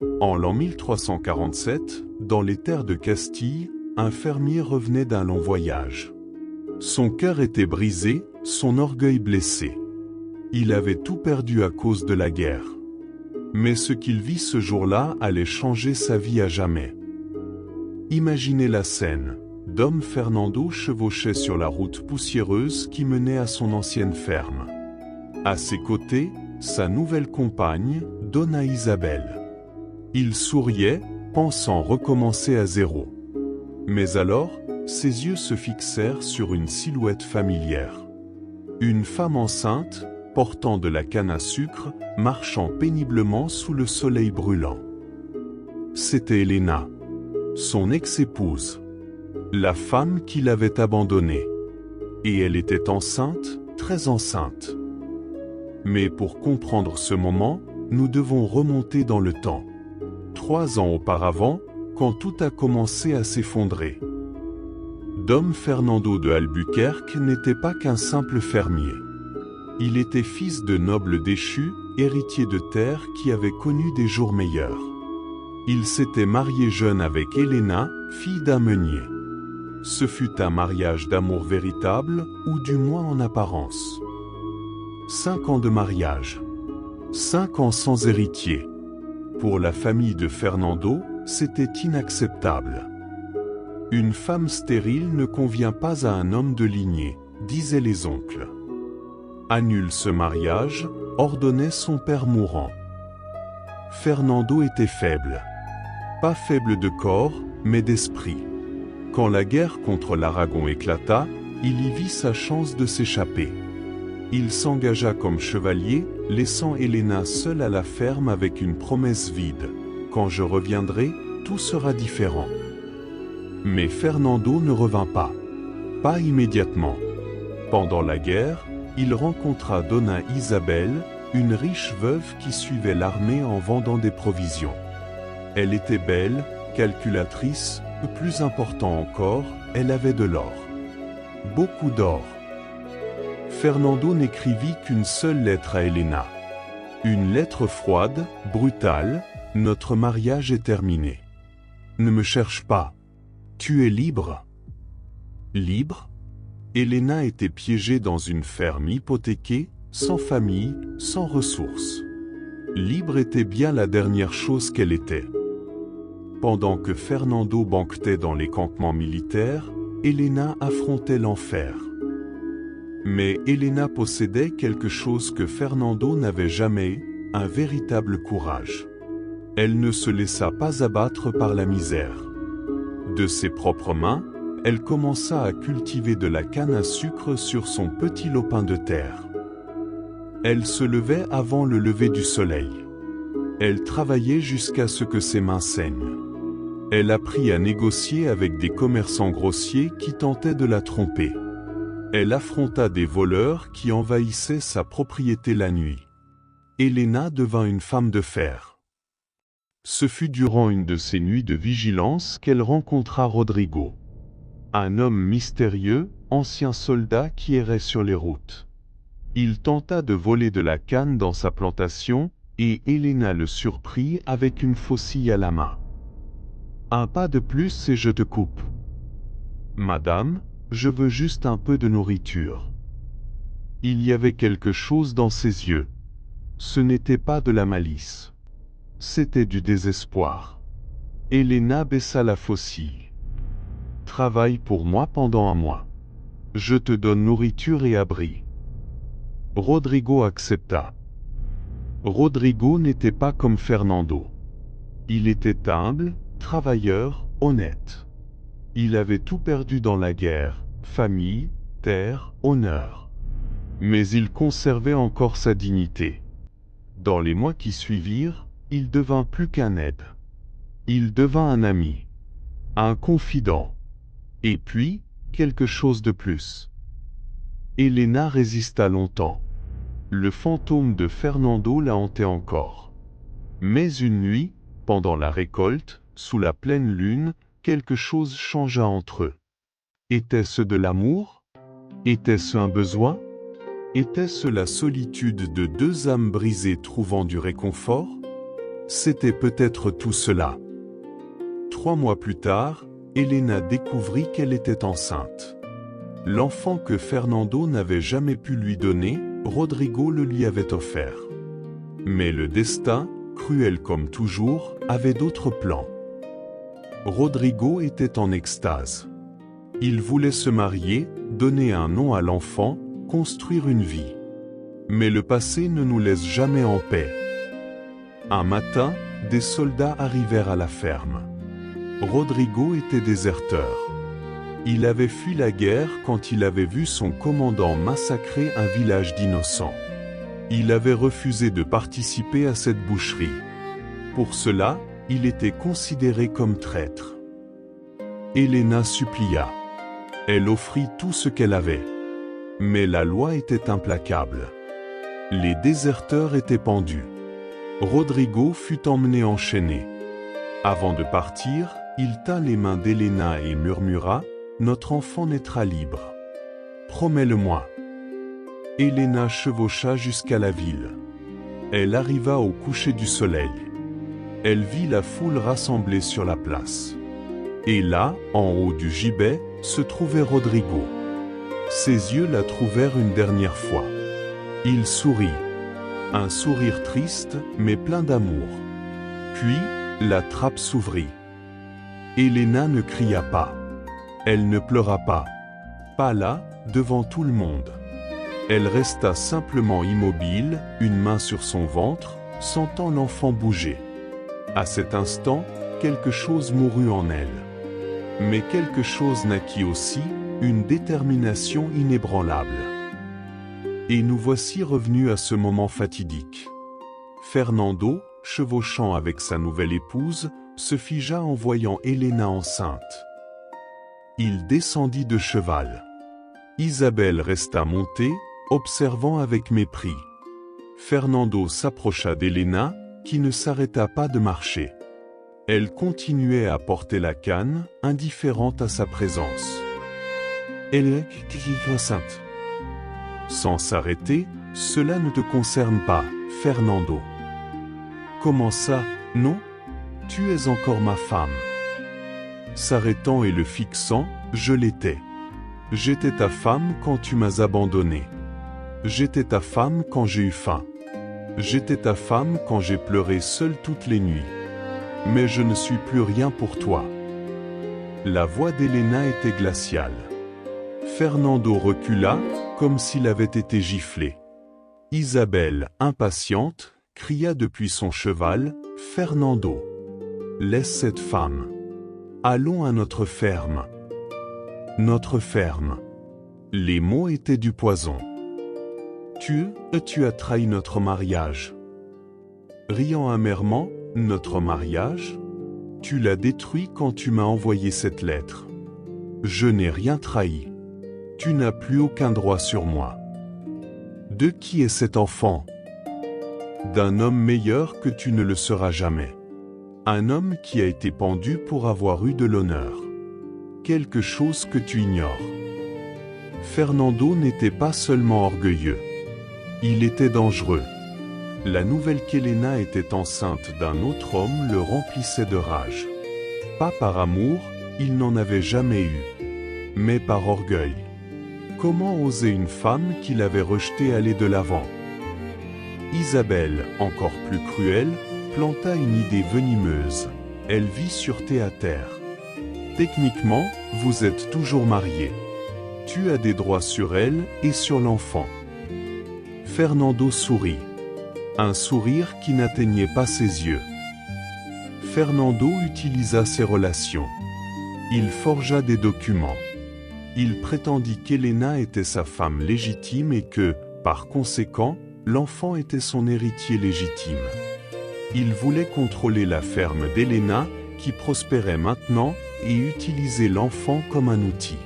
En l'an 1347, dans les terres de Castille, un fermier revenait d'un long voyage. Son cœur était brisé, son orgueil blessé. Il avait tout perdu à cause de la guerre. Mais ce qu'il vit ce jour-là allait changer sa vie à jamais. Imaginez la scène. Dom Fernando chevauchait sur la route poussiéreuse qui menait à son ancienne ferme. À ses côtés, sa nouvelle compagne, Donna Isabelle. Il souriait, pensant recommencer à zéro. Mais alors, ses yeux se fixèrent sur une silhouette familière. Une femme enceinte, portant de la canne à sucre, marchant péniblement sous le soleil brûlant. C'était Elena, son ex-épouse, la femme qui l'avait abandonnée. Et elle était enceinte, très enceinte. Mais pour comprendre ce moment, nous devons remonter dans le temps. 3 ans auparavant, quand tout a commencé à s'effondrer. Dom Fernando de Albuquerque n'était pas qu'un simple fermier. Il était fils de nobles déchus, héritier de terres qui avaient connu des jours meilleurs. Il s'était marié jeune avec Elena, fille d'un meunier. Ce fut un mariage d'amour véritable, ou du moins en apparence. 5 ans de mariage. 5 ans sans héritier. Pour la famille de Fernando, c'était inacceptable. Une femme stérile ne convient pas à un homme de lignée, disaient les oncles. Annule ce mariage, ordonnait son père mourant. Fernando était faible. Pas faible de corps, mais d'esprit. Quand la guerre contre l'Aragon éclata, il y vit sa chance de s'échapper. Il s'engagea comme chevalier, laissant Elena seule à la ferme avec une promesse vide. Quand je reviendrai, tout sera différent. Mais Fernando ne revint pas. Pas immédiatement. Pendant la guerre, il rencontra Donna Isabelle, une riche veuve qui suivait l'armée en vendant des provisions. Elle était belle, calculatrice, plus important encore, elle avait de l'or. Beaucoup d'or. Fernando n'écrivit qu'une seule lettre à Elena. Une lettre froide, brutale, « Notre mariage est terminé. Ne me cherche pas. Tu es libre. » Libre? Elena était piégée dans une ferme hypothéquée, sans famille, sans ressources. Libre était bien la dernière chose qu'elle était. Pendant que Fernando banquetait dans les campements militaires, Elena affrontait l'enfer. Mais Elena possédait quelque chose que Fernando n'avait jamais, un véritable courage. Elle ne se laissa pas abattre par la misère. De ses propres mains, elle commença à cultiver de la canne à sucre sur son petit lopin de terre. Elle se levait avant le lever du soleil. Elle travaillait jusqu'à ce que ses mains saignent. Elle apprit à négocier avec des commerçants grossiers qui tentaient de la tromper. Elle affronta des voleurs qui envahissaient sa propriété la nuit. Elena devint une femme de fer. Ce fut durant une de ces nuits de vigilance qu'elle rencontra Rodrigo. Un homme mystérieux, ancien soldat qui errait sur les routes. Il tenta de voler de la canne dans sa plantation, et Elena le surprit avec une faucille à la main. Un pas de plus et je te coupe. Madame, je veux juste un peu de nourriture. Il y avait quelque chose dans ses yeux. Ce n'était pas de la malice. C'était du désespoir. Elena baissa la faucille. Travaille pour moi pendant un mois. Je te donne nourriture et abri. Rodrigo accepta. Rodrigo n'était pas comme Fernando. Il était humble, travailleur, honnête. Il avait tout perdu dans la guerre, famille, terre, honneur. Mais il conservait encore sa dignité. Dans les mois qui suivirent, il devint plus qu'un aide. Il devint un ami, un confident. Et puis, quelque chose de plus. Elena résista longtemps. Le fantôme de Fernando la hantait encore. Mais une nuit, pendant la récolte, sous la pleine lune, quelque chose changea entre eux. Était-ce de l'amour? Était-ce un besoin? Était-ce la solitude de deux âmes brisées trouvant du réconfort? C'était peut-être tout cela. 3 mois plus tard, Elena découvrit qu'elle était enceinte. L'enfant que Fernando n'avait jamais pu lui donner, Rodrigo le lui avait offert. Mais le destin, cruel comme toujours, avait d'autres plans. Rodrigo était en extase. Il voulait se marier, donner un nom à l'enfant, construire une vie. Mais le passé ne nous laisse jamais en paix. Un matin, des soldats arrivèrent à la ferme. Rodrigo était déserteur. Il avait fui la guerre quand il avait vu son commandant massacrer un village d'innocents. Il avait refusé de participer à cette boucherie. Pour cela, il était considéré comme traître. Elena supplia. Elle offrit tout ce qu'elle avait. Mais la loi était implacable. Les déserteurs étaient pendus. Rodrigo fut emmené enchaîné. Avant de partir, il tint les mains d'Elena et murmura « Notre enfant naîtra libre. Promets-le-moi. » Elena chevaucha jusqu'à la ville. Elle arriva au coucher du soleil. Elle vit la foule rassemblée sur la place. Et là, en haut du gibet, se trouvait Rodrigo. Ses yeux la trouvèrent une dernière fois. Il sourit. Un sourire triste, mais plein d'amour. Puis, la trappe s'ouvrit. Elena ne cria pas. Elle ne pleura pas. Pas là, devant tout le monde. Elle resta simplement immobile, une main sur son ventre, sentant l'enfant bouger. À cet instant, quelque chose mourut en elle. Mais quelque chose naquit aussi, une détermination inébranlable. Et nous voici revenus à ce moment fatidique. Fernando, chevauchant avec sa nouvelle épouse, se figea en voyant Elena enceinte. Il descendit de cheval. Isabelle resta montée, observant avec mépris. Fernando s'approcha d'Elena, qui ne s'arrêta pas de marcher. Elle continuait à porter la canne, indifférente à sa présence. Elle est enceinte. Sans s'arrêter, cela ne te concerne pas, Fernando. Comment ça, non? Tu es encore ma femme. S'arrêtant et le fixant, je l'étais. J'étais ta femme quand tu m'as abandonné. J'étais ta femme quand j'ai eu faim. J'étais ta femme quand j'ai pleuré seul toutes les nuits. Mais je ne suis plus rien pour toi. La voix d'Elena était glaciale. Fernando recula, comme s'il avait été giflé. Isabelle, impatiente, cria depuis son cheval, « Fernando, laisse cette femme. Allons à notre ferme. » Notre ferme. Les mots étaient du poison. Tu as trahi notre mariage. Riant amèrement, notre mariage? Tu l'as détruit quand tu m'as envoyé cette lettre. Je n'ai rien trahi. Tu n'as plus aucun droit sur moi. De qui est cet enfant? D'un homme meilleur que tu ne le seras jamais. Un homme qui a été pendu pour avoir eu de l'honneur. Quelque chose que tu ignores. Fernando n'était pas seulement orgueilleux. Il était dangereux. La nouvelle qu'Elena était enceinte d'un autre homme le remplissait de rage. Pas par amour, il n'en avait jamais eu. Mais par orgueil. Comment oser une femme qu'il avait rejetée aller de l'avant? Isabelle, encore plus cruelle, planta une idée venimeuse. Elle vit sur terre à terre. Techniquement, vous êtes toujours mariés. Tu as des droits sur elle et sur l'enfant. Fernando sourit. Un sourire qui n'atteignait pas ses yeux. Fernando utilisa ses relations. Il forgea des documents. Il prétendit qu'Elena était sa femme légitime et que, par conséquent, l'enfant était son héritier légitime. Il voulait contrôler la ferme d'Elena, qui prospérait maintenant, et utiliser l'enfant comme un outil.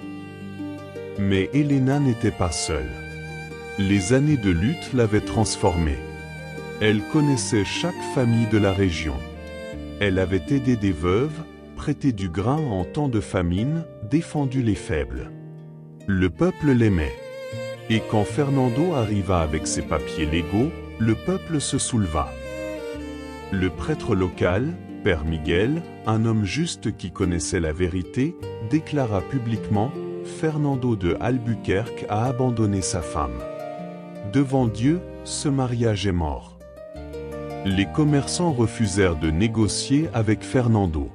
Mais Elena n'était pas seule. Les années de lutte l'avaient transformée. Elle connaissait chaque famille de la région. Elle avait aidé des veuves, prêté du grain en temps de famine, défendu les faibles. Le peuple l'aimait. Et quand Fernando arriva avec ses papiers légaux, le peuple se souleva. Le prêtre local, Père Miguel, un homme juste qui connaissait la vérité, déclara publiquement « Fernando de Albuquerque a abandonné sa femme. Devant Dieu, ce mariage est mort. » Les commerçants refusèrent de négocier avec Fernando.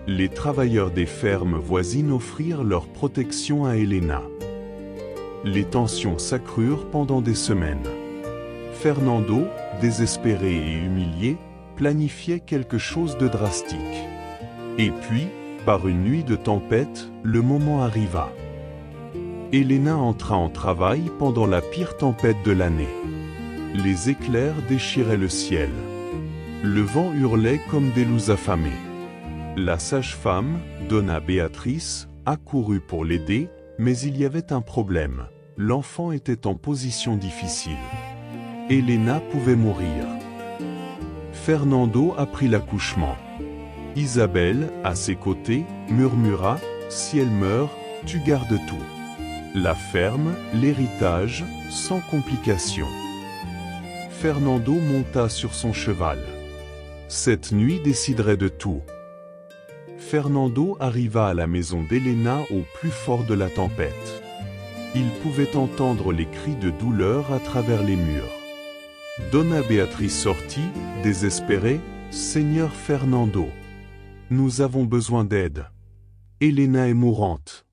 Les travailleurs des fermes voisines offrirent leur protection à Elena. Les tensions s'accrurent pendant des semaines. Fernando, désespéré et humilié, planifiait quelque chose de drastique. Et puis, par une nuit de tempête, le moment arriva. Elena entra en travail pendant la pire tempête de l'année. Les éclairs déchiraient le ciel. Le vent hurlait comme des loups affamés. La sage-femme, Donna Béatrice, accourut pour l'aider, mais il y avait un problème. L'enfant était en position difficile. Elena pouvait mourir. Fernando apprit l'accouchement. Isabelle, à ses côtés, murmura « Si elle meurt, tu gardes tout. La ferme, l'héritage, sans complication. » Fernando monta sur son cheval. Cette nuit déciderait de tout. Fernando arriva à la maison d'Elena au plus fort de la tempête. Il pouvait entendre les cris de douleur à travers les murs. Donna Béatrice sortit, désespérée, « Seigneur Fernando, nous avons besoin d'aide. Elena est mourante.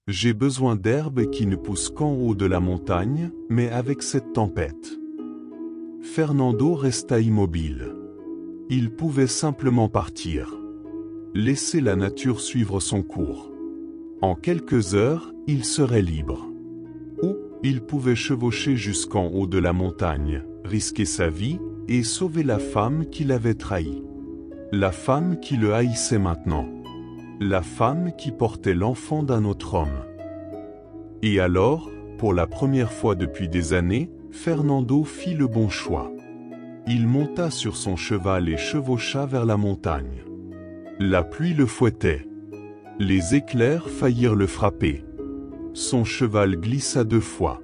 J'ai besoin d'herbes qui ne poussent qu'en haut de la montagne, mais avec cette tempête. » Fernando resta immobile. Il pouvait simplement partir. Laisser la nature suivre son cours. En quelques heures, il serait libre. Ou, il pouvait chevaucher jusqu'en haut de la montagne, risquer sa vie, et sauver la femme qui l'avait trahi. La femme qui le haïssait maintenant. La femme qui portait l'enfant d'un autre homme. Et alors, pour la première fois depuis des années, Fernando fit le bon choix. Il monta sur son cheval et chevaucha vers la montagne. La pluie le fouettait. Les éclairs faillirent le frapper. Son cheval glissa 2 fois.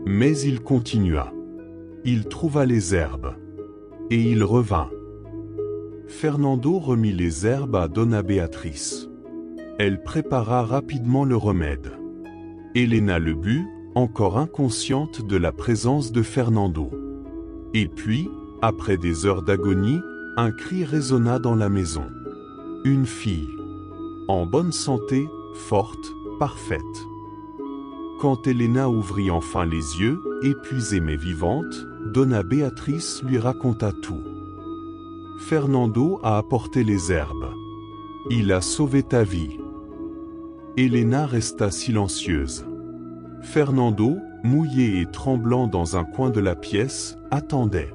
Mais il continua. Il trouva les herbes. Et il revint. Fernando remit les herbes à Donna Béatrice. Elle prépara rapidement le remède. Elena le but, encore inconsciente de la présence de Fernando. Et puis, après des heures d'agonie, un cri résonna dans la maison. Une fille. En bonne santé, forte, parfaite. Quand Elena ouvrit enfin les yeux, épuisée mais vivante, Donna Béatrice lui raconta tout. Fernando a apporté les herbes. Il a sauvé ta vie. Elena resta silencieuse. Fernando, mouillé et tremblant dans un coin de la pièce, attendait.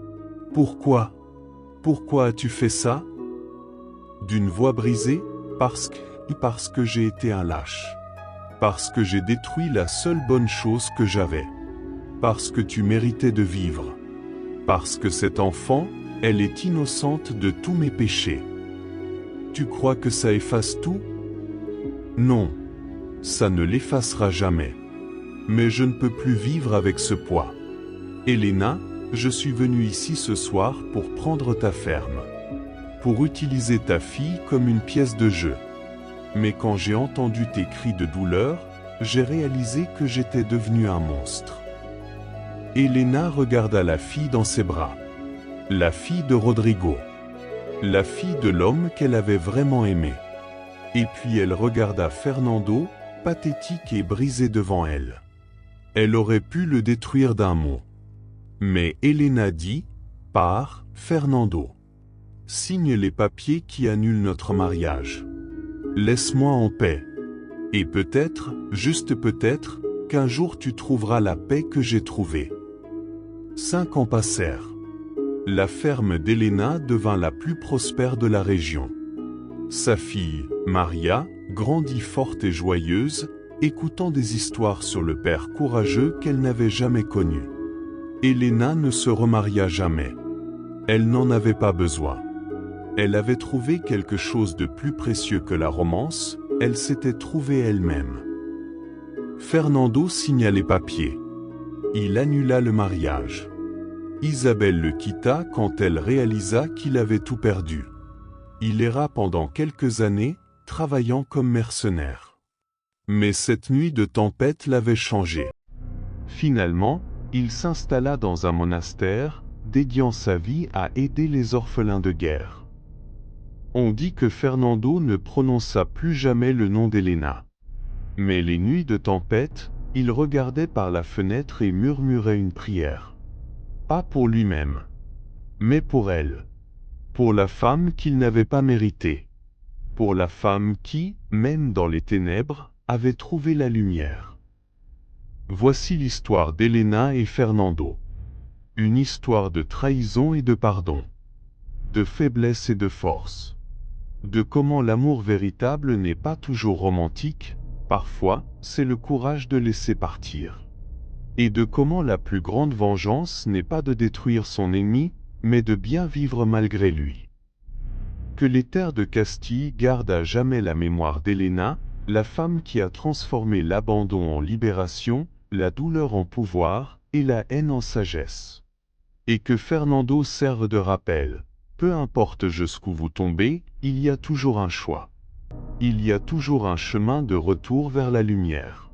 « Pourquoi? Pourquoi as-tu fait ça ?» D'une voix brisée, parce que j'ai été un lâche. Parce que j'ai détruit la seule bonne chose que j'avais. Parce que tu méritais de vivre. Parce que cet enfant, elle est innocente de tous mes péchés. Tu crois que ça efface tout? Non. Ça ne l'effacera jamais. Mais je ne peux plus vivre avec ce poids. Elena, je suis venu ici ce soir pour prendre ta ferme. Pour utiliser ta fille comme une pièce de jeu. Mais quand j'ai entendu tes cris de douleur, j'ai réalisé que j'étais devenu un monstre. Elena regarda la fille dans ses bras. La fille de Rodrigo. La fille de l'homme qu'elle avait vraiment aimé. Et puis elle regarda Fernando, pathétique et brisé devant elle. Elle aurait pu le détruire d'un mot. Mais Elena dit, « Pars, Fernando. Signe les papiers qui annulent notre mariage. Laisse-moi en paix. Et peut-être, juste peut-être, qu'un jour tu trouveras la paix que j'ai trouvée. » 5 ans passèrent. La ferme d'Elena devint la plus prospère de la région. Sa fille, Maria, grandit forte et joyeuse, écoutant des histoires sur le père courageux qu'elle n'avait jamais connu. Elena ne se remaria jamais. Elle n'en avait pas besoin. Elle avait trouvé quelque chose de plus précieux que la romance, elle s'était trouvée elle-même. Fernando signa les papiers. Il annula le mariage. Isabelle le quitta quand elle réalisa qu'il avait tout perdu. Il erra pendant quelques années, travaillant comme mercenaire. Mais cette nuit de tempête l'avait changé. Finalement, il s'installa dans un monastère, dédiant sa vie à aider les orphelins de guerre. On dit que Fernando ne prononça plus jamais le nom d'Elena. Mais les nuits de tempête, il regardait par la fenêtre et murmurait une prière. Pas pour lui-même, mais pour elle. Pour la femme qu'il n'avait pas méritée. Pour la femme qui, même dans les ténèbres, avait trouvé la lumière. Voici l'histoire d'Elena et Fernando. Une histoire de trahison et de pardon. De faiblesse et de force. De comment l'amour véritable n'est pas toujours romantique, parfois, c'est le courage de laisser partir. Et de comment la plus grande vengeance n'est pas de détruire son ennemi, mais de bien vivre malgré lui. Que les terres de Castille gardent à jamais la mémoire d'Elena, la femme qui a transformé l'abandon en libération, la douleur en pouvoir, et la haine en sagesse. Et que Fernando serve de rappel. Peu importe jusqu'où vous tombez, il y a toujours un choix. Il y a toujours un chemin de retour vers la lumière.